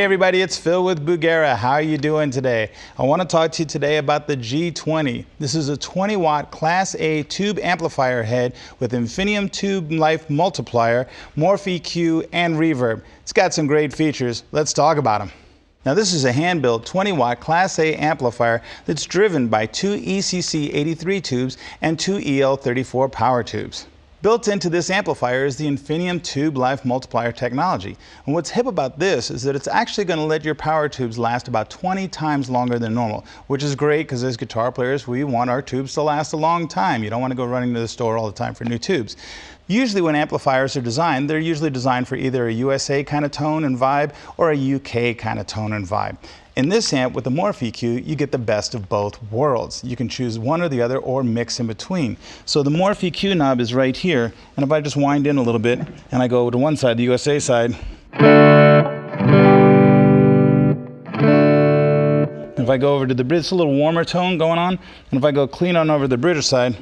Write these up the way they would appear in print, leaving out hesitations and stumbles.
everybody, it's Phil with Bugera. How are you doing today? I want to talk to you today about the G20. This is a 20-watt Class-A Tube Amplifier Head with INFINIUM Tube Life Multiplier, MORPH EQ and Reverb. It's got some great features. Let's talk about them. Now this is a hand-built 20-watt Class-A amplifier that's driven by two ECC 83 tubes and two EL 34 power tubes. Built into this amplifier is the INFINIUM Tube Life Multiplier technology. And what's hip about this is that it's actually going to let your power tubes last about 20 times longer than normal, which is great because as guitar players, we want our tubes to last a long time. You don't want to go running to the store all the time for new tubes. Usually when amplifiers are designed, they're usually designed for either a USA kind of tone and vibe or a UK kind of tone and vibe. In this amp with the MORPH EQ, you get the best of both worlds. You can choose one or the other or mix in between. So the MORPH EQ knob is right here, and if I just wind in a little bit and I go to one side, the USA side, if I go over to the bridge, it's a little warmer tone going on, and if I go clean on over the British side,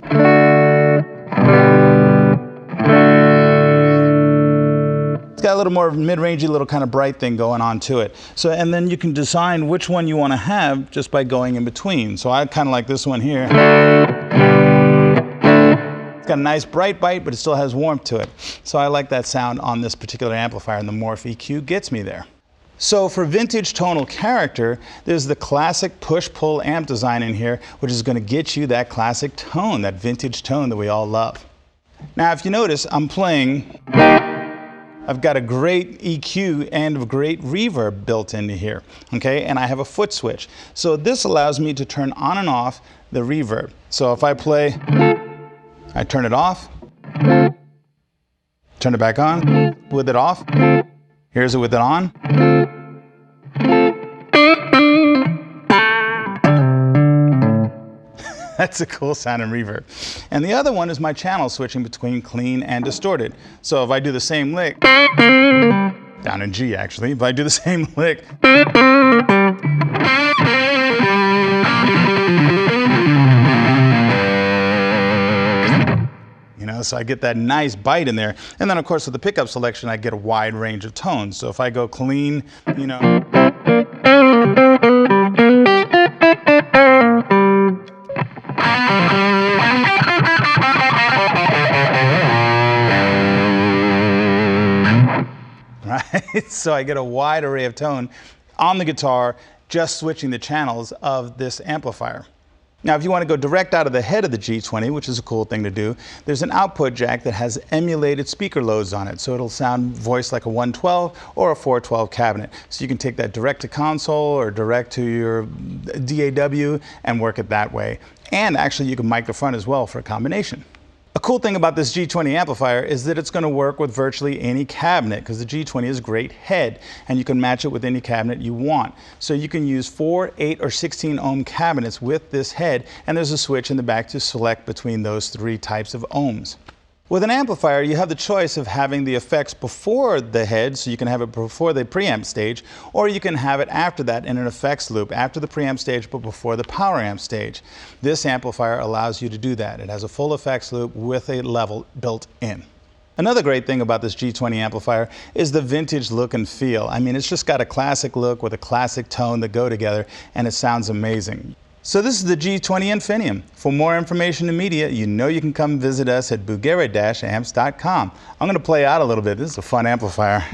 got a little more mid-rangey, little kind of bright thing going on to it. So, and then you can design which one you want to have just by going in between. So I kind of like this one here. It's got a nice bright bite, but it still has warmth to it. So I like that sound on this particular amplifier, and the MORPH EQ gets me there. So for vintage tonal character, there's the classic push-pull amp design in here, which is going to get you that classic tone, that vintage tone that we all love. Now if you notice, I'm playing, I've got a great EQ and a great reverb built into here, okay? And I have a foot switch. So this allows me to turn on and off the reverb. So if I play, I turn it off, turn it back on, with it off, here's it with it on. That's a cool sound and reverb. And the other one is my channel switching between clean and distorted. So if I do the same lick, down in G actually, if I do the same lick, you know, so I get that nice bite in there. And then of course with the pickup selection, I get a wide range of tones. So if I go clean, you know, right? So I get a wide array of tone on the guitar, just switching the channels of this amplifier. Now, if you want to go direct out of the head of the G20, which is a cool thing to do, there's an output jack that has emulated speaker loads on it. So it'll sound voiced like a 112 or a 412 cabinet. So you can take that direct to console or direct to your DAW and work it that way. And actually you can mic the front as well for a combination. A cool thing about this G20 amplifier is that it's going to work with virtually any cabinet because the G20 is a great head and you can match it with any cabinet you want. So you can use 4, 8, or 16 ohm cabinets with this head, and there's a switch in the back to select between those three types of ohms. With an amplifier, you have the choice of having the effects before the head, so you can have it before the preamp stage, or you can have it after that in an effects loop, after the preamp stage but before the power amp stage. This amplifier allows you to do that. It has a full effects loop with a level built in. Another great thing about this G20 amplifier is the vintage look and feel. I mean, it's just got a classic look with a classic tone that go together, and it sounds amazing. So this is the G20 INFINIUM. For more information and media, you know you can come visit us at bugera-amps.com. I'm going to play out a little bit. This is a fun amplifier.